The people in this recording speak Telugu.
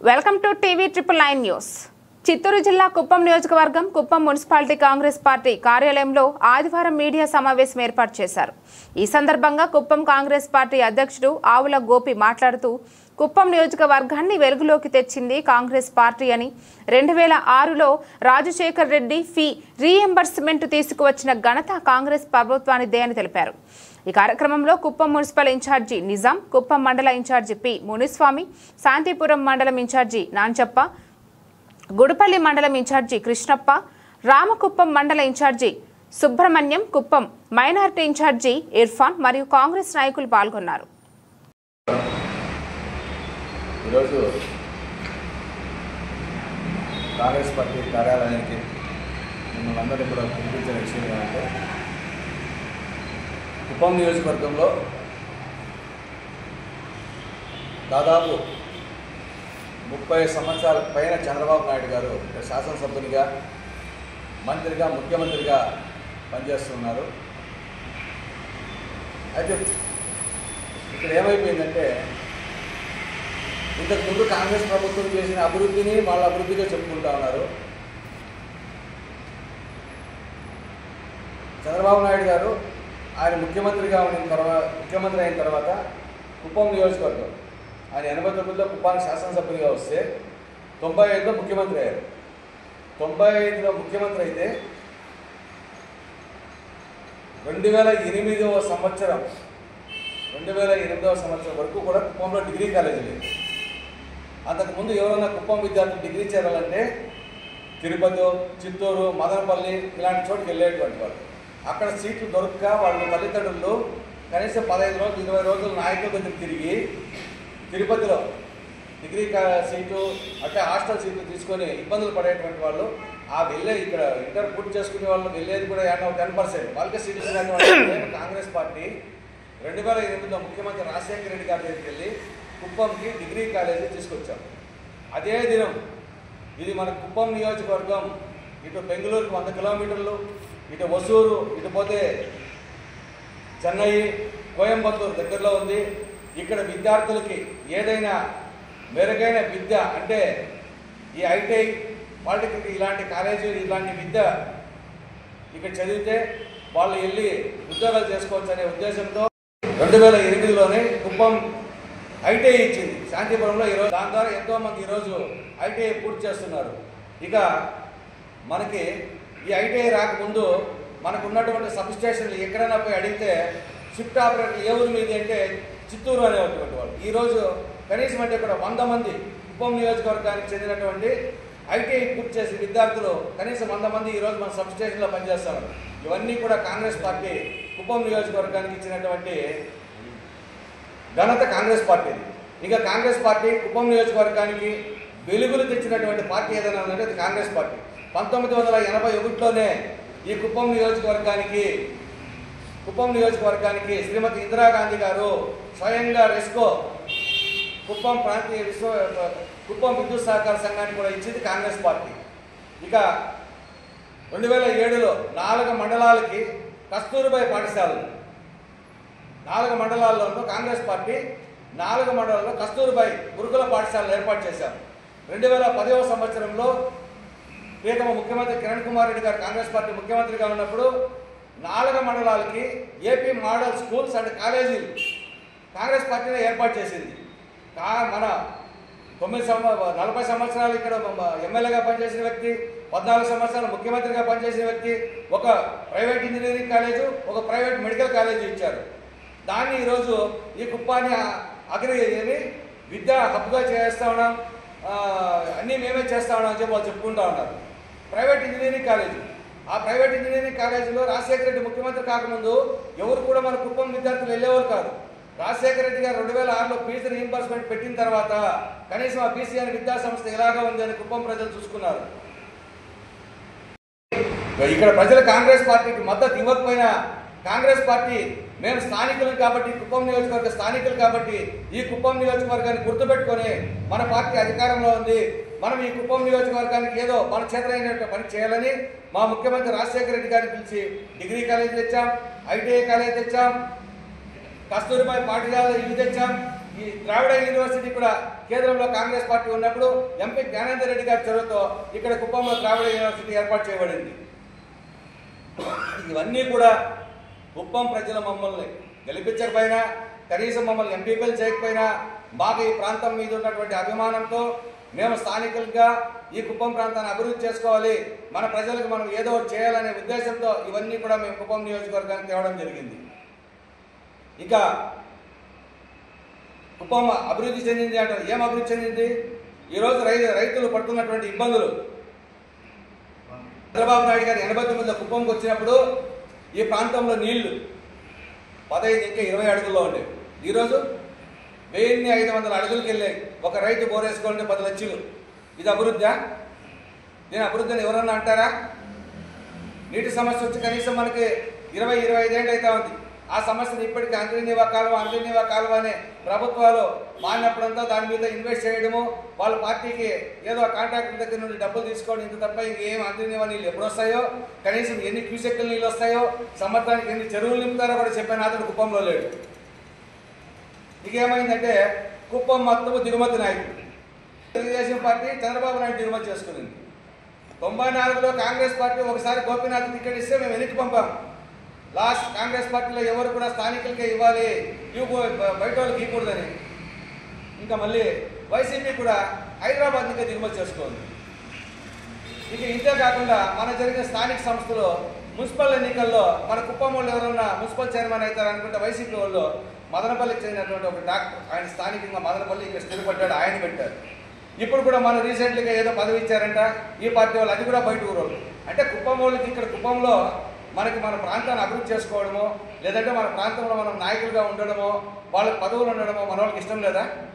Welcome to TV 999 news. Chittoor జిల్లా కుప్పం నియోజకవర్గం కుప్పం మున్సిపాలిటీ కాంగ్రెస్ పార్టీ కార్యాలయంలో ఆదివారం మీడియా సమావేశం ఏర్పాటు చేశారు. ఈ సందర్భంగా కుప్పం కాంగ్రెస్ పార్టీ అధ్యక్షుడు ఆవుల గోపి మాట్లాడుతూ కుప్పం నియోజకవర్గాన్ని వెలుగులోకి తెచ్చింది కాంగ్రెస్ పార్టీ అని 2006లో రాజశేఖర్ రెడ్డి ఫీ రీఎంబర్స్మెంట్ తీసుకువచ్చిన ఘనత కాంగ్రెస్ ప్రభుత్వానిదే అని తెలిపారు. ఈ కార్యక్రమంలో కుప్పం మున్సిపల్ ఇన్ఛార్జి నిజాం, కుప్పం మండల ఇన్ఛార్జి పి మునిస్వామి, శాంతిపురం మండలం ఇన్ఛార్జి నాంచప్ప, గుడిపల్లి మండలం ఇన్ఛార్జి కృష్ణప్ప, రామకుప్పం మండల incharge Subrahmanyam, Kuppam minority incharge Irfan మరియు కాంగ్రెస్ నాయకులు పాల్గొన్నారు. ఈరోజు కాంగ్రెస్ పార్టీ కార్యాలయానికి మిమ్మల్ని అందరినీ కూడా పిలిపించిన విషయం ఏంటంటే, కుప్పం నియోజకవర్గంలో దాదాపు 30 సంవత్సరాల పైన చంద్రబాబు నాయుడు గారు శాసనసభ్యునిగా, మంత్రిగా, ముఖ్యమంత్రిగా పనిచేస్తున్నారు. అయితే ఇక్కడ ఏమైపోయిందంటే, ఇంతకుముందు కాంగ్రెస్ ప్రభుత్వం చేసిన అభివృద్ధిని వాళ్ళ అభివృద్ధిగా చెప్పుకుంటా ఉన్నారు. చంద్రబాబు నాయుడు గారు ఆయన ముఖ్యమంత్రి అయిన తర్వాత కుప్పం నియోజకవర్గం ఆయన 89లో కుప్పానికి శాసనసభ్యునిగా వస్తే 95లో ముఖ్యమంత్రి అయ్యారు. 95లో ముఖ్యమంత్రి అయితే 2008వ సంవత్సరం వరకు కూడా కుప్పంలో డిగ్రీ కాలేజీ లేదు. అంతకుముందు ఎవరైనా కుప్పం విద్యార్థులు డిగ్రీ చేరాలంటే తిరుపతి, చిత్తూరు, మదనపల్లి ఇలాంటి చోటుకి వెళ్ళేటువంటి వాళ్ళు. అక్కడ సీట్లు దొరక్క వాళ్ళు తల్లిదండ్రులు కనీసం 15 రోజులు 20 రోజులు నాయకుల దగ్గర తిరిగి తిరుపతిలో డిగ్రీ సీటు అంటే హాస్టల్ సీట్లు తీసుకొని ఇబ్బందులు పడేటువంటి వాళ్ళు, ఆ వెళ్ళే ఇక్కడ ఇంటర్ పూర్తి చేసుకునే వాళ్ళు వెళ్ళేది కూడా 10% వాళ్ళకే సీట్లు ఇచ్చినటువంటి కాంగ్రెస్ పార్టీ 2008లో ముఖ్యమంత్రి రాజశేఖర రెడ్డి గారి దగ్గరికి వెళ్ళి కుప్పంకి డిగ్రీ కాలేజీ తీసుకొచ్చాం. అదే దినం ఇది మన కుప్పం నియోజకవర్గం ఇటు బెంగళూరుకు 100 కిలోమీటర్లు, ఇటు వసూరు, ఇటు పోతే చెన్నై, కోయంబత్తూరు దగ్గరలో ఉంది. ఇక్కడ విద్యార్థులకి ఏదైనా మెరుగైన విద్య అంటే ఈ ఐటీఐ, పాలిటెక్నిక్ ఇలాంటి కాలేజీలు ఇలాంటి విద్య ఇక్కడ చదివితే వాళ్ళు వెళ్ళి ఉద్యోగాలు చేసుకోవచ్చు అనే ఉద్దేశంతో 2008లోనే కుప్పం ఐటీఐ ఇచ్చింది శాంతిపురంలో. ఈరోజు దాని ద్వారా ఎంతోమంది ఈరోజు ఐటీఐ పూర్తి చేస్తున్నారు. ఇక మనకి ఈ ఐటీఐ రాకముందు మనకు ఉన్నటువంటి సబ్ స్టేషన్లు ఎక్కడైనా పోయి అడిగితే షిఫ్ట్ ఆపరేటర్లు ఏ ఊరి మీద అంటే చిత్తూరు అనేటువంటి వాళ్ళు. ఈరోజు కనీసం అంటే ఇక్కడ 100 మంది కుప్పం నియోజకవర్గానికి చెందినటువంటి ఐటీఐ పూర్తి చేసే విద్యార్థులు కనీసం 100 మంది ఈరోజు మన సబ్ స్టేషన్లో పనిచేస్తున్నారు. ఇవన్నీ కూడా కాంగ్రెస్ పార్టీ కుప్పం నియోజకవర్గానికి ఇచ్చినటువంటి ఘనత కాంగ్రెస్ పార్టీది. ఇంకా కాంగ్రెస్ పార్టీ కుప్పం నియోజకవర్గానికి వెలుగులు తెచ్చినటువంటి పార్టీ ఏదైనా ఉందంటే అది కాంగ్రెస్ పార్టీ. 1981లోనే ఈ కుప్పం నియోజకవర్గానికి శ్రీమతి ఇందిరాగాంధీ గారు స్వయంగా రెస్కో కుప్పం కుప్పం విద్యుత్ సహకార సంఘానికి కూడా ఇచ్చింది కాంగ్రెస్ పార్టీ. ఇక 2007లో 4 మండలాలకి కస్తూరిబాయి పాఠశాలలు, 4 మండలాల్లోనూ కాంగ్రెస్ పార్టీ 4 మండలాల్లో కస్తూరిబాయి గురుకుల పాఠశాలలు ఏర్పాటు చేశారు. 2010వ సంవత్సరంలో ప్రియతమ ముఖ్యమంత్రి కిరణ్ కుమార్ రెడ్డి గారు కాంగ్రెస్ పార్టీ ముఖ్యమంత్రిగా ఉన్నప్పుడు 4 మండలాలకి ఏపీ మోడల్ స్కూల్స్ అండ్ కాలేజీలు కాంగ్రెస్ పార్టీలో ఏర్పాటు చేసింది. మన 40 సంవత్సరాలు ఇక్కడ ఎమ్మెల్యేగా పనిచేసిన వ్యక్తి, 14 సంవత్సరాలు ముఖ్యమంత్రిగా పనిచేసిన వ్యక్తి ఒక ప్రైవేట్ ఇంజనీరింగ్ కాలేజు, ఒక ప్రైవేట్ మెడికల్ కాలేజీ ఇచ్చారు. దాన్ని ఈరోజు ఈ కుప్పాన్ని విద్యా హబ్గా చేస్తూ ఉన్నాం, అన్నీ మేమే చేస్తూ ఉన్నాం అని చెప్పి వాళ్ళు చెప్పుకుంటూ ఉన్నారు. ప్రైవేట్ ఇంజనీరింగ్ కాలేజీ, ఆ ప్రైవేట్ ఇంజనీరింగ్ కాలేజీలో రాజశేఖర రెడ్డి ముఖ్యమంత్రి కాకముందు ఎవరు కూడా మన కుప్పం విద్యార్థులు వెళ్ళేవారు కాదు. రాజశేఖర రెడ్డి గారు 2006లో ఫీజు రీయింబర్స్మెంట్ పెట్టిన తర్వాత కనీసం ఆ బీసీ అనే విద్యా సంస్థ ఎలాగా ఉంది అని కుప్పం ప్రజలు చూసుకున్నారు. ఇక్కడ ప్రజలు కాంగ్రెస్ పార్టీకి మద్దతు ఇవ్వకపోయినా కాంగ్రెస్ పార్టీ మేము స్థానికులు కాబట్టి, కుప్పం నియోజకవర్గ స్థానికులు కాబట్టి ఈ కుప్పం నియోజకవర్గాన్ని గుర్తుపెట్టుకొని మన పార్టీ అధికారంలో ఉంది, మనం ఈ కుప్పం నియోజకవర్గానికి ఏదో మన చేతనైనట్టు పని చేయాలని మా ముఖ్యమంత్రి రాజశేఖర రెడ్డి గారిని పిలిచి డిగ్రీ కాలేజీ తెచ్చాం, ఐటీఐ కాలేజీ తెచ్చాం, కస్తూరిబాయి పాఠశాల ఇవి తెచ్చాం. ఈ ద్రావిడ యూనివర్సిటీ కూడా కేంద్రంలో కాంగ్రెస్ పార్టీ ఉన్నప్పుడు ఎంపీ జ్ఞానేందర్ రెడ్డి గారి చొరవతో ఇక్కడ కుప్పంలో ద్రావిడ యూనివర్సిటీ ఏర్పాటు చేయబడింది. ఇవన్నీ కూడా కుప్పం ప్రజల మమ్మల్ని గెలిపించకపోయినా, కనీసం మమ్మల్ని ఎంపీపీలు చేయకపోయినా, మాకు ఈ ప్రాంతం మీద ఉన్నటువంటి అభిమానంతో మేము స్థానికులుగా ఈ కుప్పం ప్రాంతాన్ని అభివృద్ధి చేసుకోవాలి, మన ప్రజలకు మనం ఏదో చేయాలనే ఉద్దేశంతో ఇవన్నీ కూడా మేము కుప్పం నియోజకవర్గానికి తేవడం జరిగింది. ఇక కుప్పం అభివృద్ధి చెందింది అంటే ఏం అభివృద్ధి చెందింది? ఈరోజు రైతులు పడుతున్నటువంటి ఇబ్బందులు. చంద్రబాబు నాయుడు గారు 89లో కుప్పంకి వచ్చినప్పుడు ఈ ప్రాంతంలో నీళ్లు 15 ఇంకా 20 అడుగుల్లో ఉండేవి. ఈరోజు 1500 అడుగులకి వెళ్ళాయి. ఒక రైతు బోరేసుకోవాలంటే 10 లక్షలు. ఇది అభివృద్ధి? దీని అభివృద్ధి అని ఎవరన్నా అంటారా? నీటి సమస్య వచ్చి కనీసం మనకి 20-25 ఏళ్ళు అవుతా ఉంది. ఆ సమస్యను ఇప్పటికీ అంతర్నీవా కాలువ అనే ప్రభుత్వాలు మారినప్పుడంతా దాని మీద ఇన్వెస్ట్ చేయడము, వాళ్ళ పార్టీకి ఏదో కాంట్రాక్టర్ దగ్గర నుండి డబ్బులు తీసుకోవడం, ఇంత తప్ప ఇంకేం అంతర్నీవా నీళ్ళు ఎప్పుడు వస్తాయో, కనీసం ఎన్ని క్యూసెక్కుల నీళ్ళు వస్తాయో, సంవత్సరానికి ఎన్ని చెరువులు నింపుతారో కూడా చెప్పాను. అతను కుప్పంలో లేడు. ఇకేమైందంటే కుప్పం మొత్తం దిగుమతి నాయకుడు. తెలుగుదేశం పార్టీ చంద్రబాబు నాయుడు దిగుమతి చేసుకునింది. 94లో కాంగ్రెస్ పార్టీ ఒకసారి గోపీనాథ్ టికెట్ ఇస్తే మేము వెనక్కి పంపాం. లాస్ట్ కాంగ్రెస్ పార్టీలో ఎవరు కూడా స్థానికులకే ఇవ్వాలి, బయట వాళ్ళకి ఇవ్వకూడదని. ఇంకా మళ్ళీ వైసీపీ కూడా హైదరాబాద్ ఇంకా దిగుమతి చేసుకోండి. ఇక ఇంతే కాకుండా మన జరిగిన స్థానిక సంస్థలు మున్సిపల్ ఎన్నికల్లో మన కుప్పం వాళ్ళు ఎవరన్నా మున్సిపల్ చైర్మన్ అవుతారు అనుకుంటే వైసీపీ వాళ్ళు మదనపల్లికి చెందినటువంటి ఒక డాక్టర్, ఆయన స్థానికంగా మదనపల్లి ఇక్కడ స్థిరపడ్డాడు, ఆయన పెట్టారు. ఇప్పుడు కూడా మనం రీసెంట్గా ఏదో పదవి ఇచ్చారంట ఈ పార్టీ వాళ్ళు, అది కూడా బయట ఊరోళ్ళు. అంటే కుప్పం వాళ్ళకి ఇక్కడ కుప్పంలో మనకి మన ప్రాంతాన్ని అభివృద్ధి చేసుకోవడమో, లేదంటే మన ప్రాంతంలో మనం నాయకులుగా ఉండడమో, వాళ్ళకి పదవులు ఉండడమో మన వాళ్ళకి ఇష్టం లేదా?